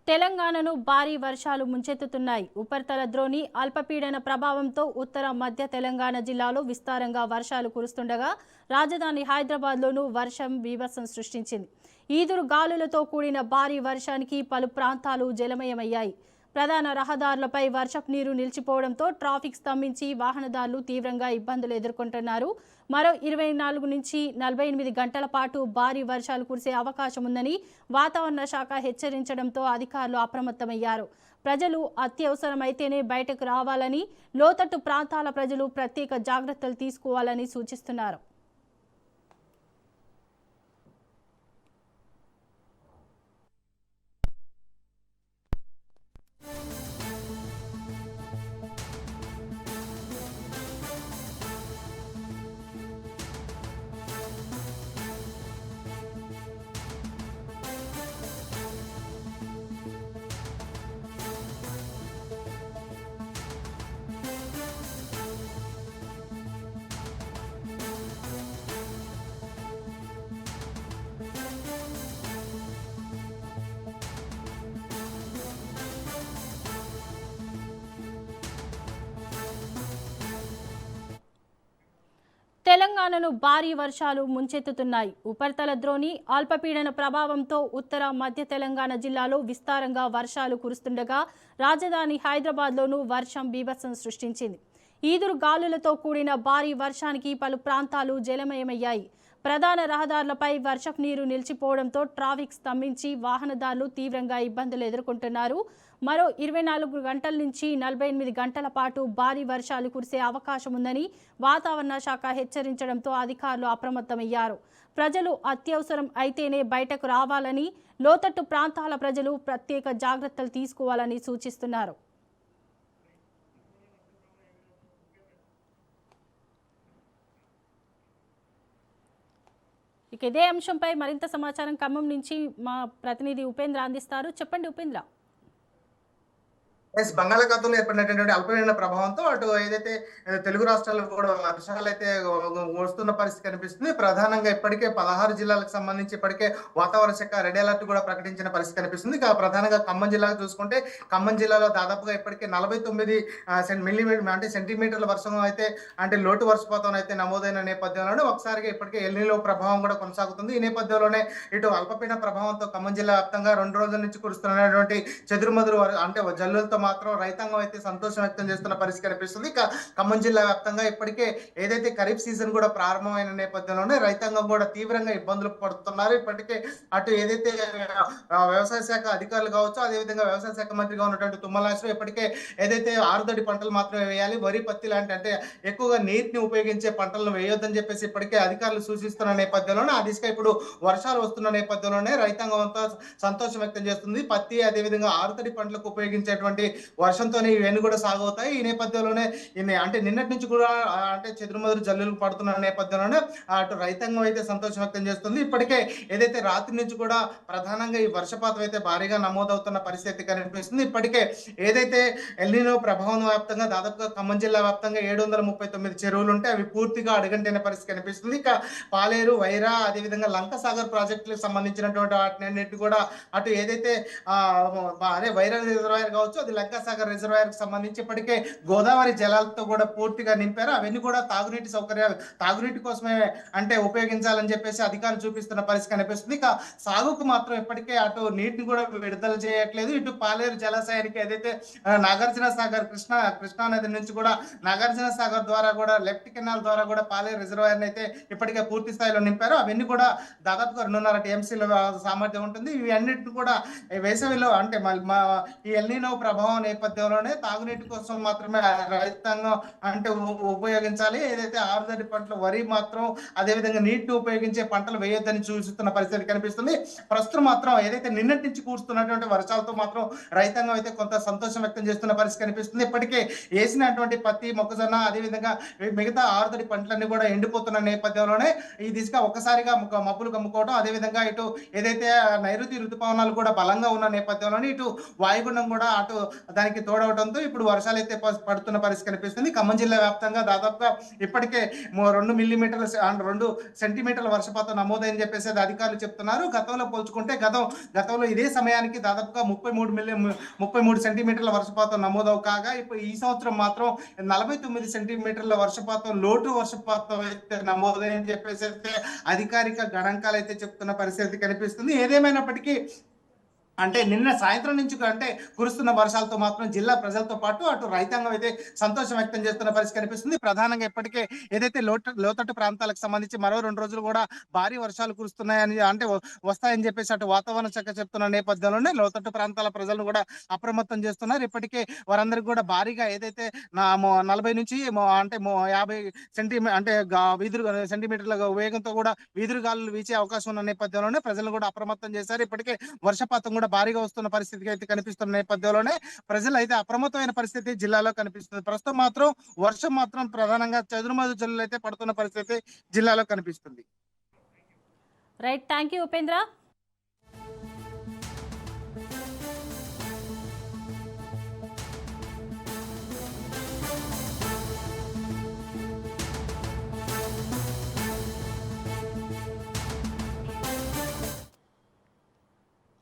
తెలంగాణను భారీ వర్షాలు ముంచెత్తుతున్నాయి. ఉపరితల ద్రోణి అల్పపీడన ప్రభావంతో ఉత్తర మధ్య తెలంగాణ జిల్లాలో విస్తారంగా వర్షాలు కురుస్తుండగా రాజధాని హైదరాబాద్లోనూ వర్షం బీభత్సం సృష్టించింది. ఈదురు గాలులతో కూడిన భారీ వర్షానికి పలు ప్రాంతాలు జలమయమయ్యాయి. ప్రధాన రహదారులపై వర్షపు నీరు నిలిచిపోవడంతో ట్రాఫిక్ స్తంభించి వాహనదారులు తీవ్రంగా ఇబ్బందులు ఎదుర్కొంటున్నారు. మరో 24 నుంచి 48 గంటల పాటు భారీ వర్షాలు కురిసే అవకాశం ఉందని వాతావరణ శాఖ హెచ్చరించడంతో అధికారులు అప్రమత్తమయ్యారు. ప్రజలు అత్యవసరమైతేనే బయటకు రావాలని, లోతట్టు ప్రాంతాల ప్రజలు ప్రత్యేక జాగ్రత్తలు తీసుకోవాలని సూచిస్తున్నారు. తెలంగాణను భారీ వర్షాలు ముంచెత్తుతున్నాయి. ఉపరితల ద్రోణి అల్పపీడన ప్రభావంతో ఉత్తర మధ్య తెలంగాణ జిల్లాలో విస్తారంగా వర్షాలు కురుస్తుండగా రాజధాని హైదరాబాద్లోనూ వర్షం బీభత్సం సృష్టించింది. ఈదురు గాలులతో కూడిన భారీ వర్షానికి పలు ప్రాంతాలు జలమయమయ్యాయి. ప్రధాన రహదారులపై వర్షపు నీరు నిలిచిపోవడంతో ట్రాఫిక్ స్తంభించి వాహనదారులు తీవ్రంగా ఇబ్బందులు ఎదుర్కొంటున్నారు. మరో 24 గంటల నుంచి 48 గంటల పాటు భారీ వర్షాలు కురిసే అవకాశం ఉందని వాతావరణ శాఖ హెచ్చరించడంతో అధికారులు అప్రమత్తమయ్యారు. ప్రజలు అత్యవసరం అయితేనే బయటకు రావాలని, లోతట్టు ప్రాంతాల ప్రజలు ప్రత్యేక జాగ్రత్తలు తీసుకోవాలని సూచిస్తున్నారు. ఇక ఇదే అంశంపై మరింత సమాచారం ఖమ్మం నుంచి మా ప్రతినిధి ఉపేంద్ర అందిస్తారు. చెప్పండి ఉపేంద్ర. బంగాళాఖాతంలో ఏర్పడినటువంటి అల్పపీడన ప్రభావంతో అటు ఏదైతే తెలుగు రాష్ట్రాల్లో కూడా వర్షాలు అయితే వస్తున్న పరిస్థితి కనిపిస్తుంది. ప్రధానంగా ఇప్పటికే 16 జిల్లాలకు సంబంధించి ఇప్పటికే వాతావరణ శాఖ రెడ్ అలర్ట్ కూడా ప్రకటించిన పరిస్థితి కనిపిస్తుంది. ప్రధానంగా ఖమ్మం జిల్లాకు చూసుకుంటే ఖమ్మం జిల్లాలో దాదాపుగా ఇప్పటికే 49 సెంటీమీటర్ల వర్షం అయితే లోటు వర్షపాతం అయితే నమోదైన నేపథ్యంలోనే ఒకసారిగా ఇప్పటికే ఎల్నినో ప్రభావం కూడా కొనసాగుతుంది. ఈ నేపథ్యంలోనే ఇటు అల్పపీడన ప్రభావంతో ఖమ్మం జిల్లా వ్యాప్తంగా 2 రోజుల నుంచి కురుస్తున్నటువంటి చెదురుమదురు జల్లులతో మాత్రం రైతాంగం అయితే సంతోషం వ్యక్తం చేస్తున్న పరిస్థితి కనిపిస్తుంది. ఖమ్మం జిల్లా వ్యాప్తంగా ఇప్పటికే ఏదైతే ఖరీఫ్ సీజన్ కూడా ప్రారంభమైన నేపథ్యంలోనే రైతాంగం కూడా తీవ్రంగా ఇబ్బందులు పడుతున్నారు. ఇప్పటికే అటు ఏదైతే వ్యవసాయ శాఖ అధికారులు కావచ్చు, అదేవిధంగా వ్యవసాయ శాఖ మంత్రిగా ఉన్నటువంటి తుమ్మల నాగేశ్వరరావు ఇప్పటికే ఏదైతే ఆరుతడి పంటలు మాత్రమే వేయాలి, వరి పత్తి లాంటి ఎక్కువగా నీటిని ఉపయోగించే పంటలను వేయొద్దని చెప్పేసి ఇప్పటికే అధికారులు సూచిస్తున్న నేపథ్యంలోనే ఆ దిశగా ఇప్పుడు వర్షాలు వస్తున్న నేపథ్యంలోనే రైతాంగం అంతా సంతోషం వ్యక్తం చేస్తుంది. పత్తి అదేవిధంగా ఆరుతడి పంటలకు ఉపయోగించేటువంటి వర్షంతోనే ఇవన్నీ కూడా సాగవుతాయి. ఈ నేపథ్యంలోనే నిన్నటి నుంచి కూడా చెదురుమదురు జల్లులు పడుతున్న నేపథ్యంలోనే అటు రైతాంగం అయితే సంతోషం వ్యక్తం చేస్తుంది. ఇప్పటికే ఏదైతే రాత్రి నుంచి కూడా ప్రధానంగా ఈ వర్షపాతం అయితే భారీగా నమోదవుతున్న పరిస్థితి కనిపిస్తుంది. ఇప్పటికే ఏదైతే ఎల్నినో ప్రభావం వ్యాప్తంగా దాదాపుగా ఖమ్మం జిల్లా వ్యాప్తంగా 739 చెరువులు ఉంటే అవి పూర్తిగా అడుగంటిన పరిస్థితి కనిపిస్తుంది. ఇక పాలేరు, వైరా అదేవిధంగా లంకసాగర్ ప్రాజెక్టులకు సంబంధించినటువంటి వాటిని కూడా అటు ఏదైతే వైరా రిజర్వాయర్ కావచ్చు, అది లంకాసాగర్ రిజర్వాయర్ కి సంబంధించి ఇప్పటికే గోదావరి జలాలతో కూడా పూర్తిగా నింపారు. అవన్నీ కూడా తాగునీటి సౌకర్యాలు, తాగునీటి కోసమే ఉపయోగించాలని చెప్పేసి అధికారులు చూపిస్తున్న పరిస్థితి కనిపిస్తుంది. ఇక సాగుకు మాత్రం ఇప్పటికే అటు నీటిని కూడా విడుదల చేయట్లేదు. ఇటు పాలేరు జలాశయానికి ఏదైతే నాగార్జున సాగర్ కృష్ణా నది నుంచి కూడా నాగార్జున సాగర్ ద్వారా కూడా లెఫ్ట్ కెనాల్ ద్వారా కూడా పాలేరు రిజర్వాయర్ అయితే ఇప్పటికే పూర్తి స్థాయిలో నింపారు. అవన్నీ కూడా దాదాపుగా 2.5 టీఎంసీల సామర్థ్యం ఉంటుంది. ఇవి అన్నిటిని కూడా వేసవిలో ఈ ఎల్నినో ప్రభావం నేపథ్యంలోనే తాగునీటి కోసం మాత్రమే రైతాంగం ఉపయోగించాలి. ఏదైతే ఆరుతడి పంటలు వరి మాత్రం అదేవిధంగా నీటిని ఉపయోగించే పంటలు వేయొద్దని సూచిస్తున్న పరిస్థితి కనిపిస్తుంది. ప్రస్తుతం మాత్రం ఏదైతే నిన్నటి నుంచి కూరుస్తున్నటువంటి వర్షాలతో మాత్రం రైతాంగం అయితే కొంత సంతోషం వ్యక్తం చేస్తున్న పరిస్థితి కనిపిస్తుంది. ఇప్పటికే వేసినటువంటి పత్తి, మొక్కజొన్న అదేవిధంగా మిగతా ఆరుతడి పంటలన్నీ కూడా ఎండిపోతున్న నేపథ్యంలోనే ఈ దిశగా ఒక్కసారిగా మబ్బులు కమ్ముకోవడం, అదేవిధంగా ఇటు ఏదైతే నైరుతి ఋతుపవనాలు కూడా బలంగా ఉన్న నేపథ్యంలోనే ఇటు వాయుగుండం కూడా అటు దానికి తోడవడంతో ఇప్పుడు వర్షాలు అయితే పడుతున్న పరిస్థితి కనిపిస్తుంది. ఖమ్మం జిల్లా వ్యాప్తంగా దాదాపుగా ఇప్పటికే 2 మిల్లీమీటర్ల 2 సెంటీమీటర్ల వర్షపాతం నమోదైందని చెప్పేసి అధికారులు చెప్తున్నారు. గతంలో పోల్చుకుంటే గతంలో ఇదే సమయానికి దాదాపుగా 33 సెంటీమీటర్ల వర్షపాతం నమోదవు కాగా ఇప్పుడు ఈ సంవత్సరం మాత్రం 49 సెంటీమీటర్ల వర్షపాతం లోటు వర్షపాతం అయితే నమోదైందని చెప్పేసి అయితే అధికారిక గణాంకాలు అయితే చెప్తున్న పరిస్థితి కనిపిస్తుంది. ఏదేమైనప్పటికీ అంటే నిన్న సాయంత్రం నుంచి అంటే కురుస్తున్న వర్షాలతో మాత్రం జిల్లా ప్రజలతో పాటు అటు రైతాంగం అయితే సంతోషం వ్యక్తం చేస్తున్న పరిస్థితి కనిపిస్తుంది. ప్రధానంగా ఇప్పటికే ఏదైతే లోతట్టు ప్రాంతాలకు సంబంధించి మరో 2 రోజులు కూడా భారీ వర్షాలు కురుస్తున్నాయని అంటే వస్తాయని చెప్పేసి అటు వాతావరణ శాఖ చెప్తున్న నేపథ్యంలోనే లోతట్టు ప్రాంతాల ప్రజలను కూడా అప్రమత్తం చేస్తున్నారు. ఇప్పటికే వారందరికీ కూడా భారీగా ఏదైతే 40 నుంచి అంటే 50 సెంటీమీటర్ల వేగంతో కూడా వీధురుగాలు వీచే అవకాశం ఉన్న నేపథ్యంలోనే ప్రజలను కూడా అప్రమత్తం చేశారు. ఇప్పటికే వర్షపాతం కూడా భారీగా వస్తున్న పరిస్థితికి అయితే కనిపిస్తున్న నేపథ్యంలోనే ప్రజలు అయితే అప్రమత్తమైన పరిస్థితి జిల్లాలో కనిపిస్తుంది. ప్రస్తుతం మాత్రం వర్షం మాత్రం ప్రధానంగా చెదురుమదురు జల్లులు అయితే పడుతున్న పరిస్థితి జిల్లాలో కనిపిస్తుంది. Right, thank you Upendra.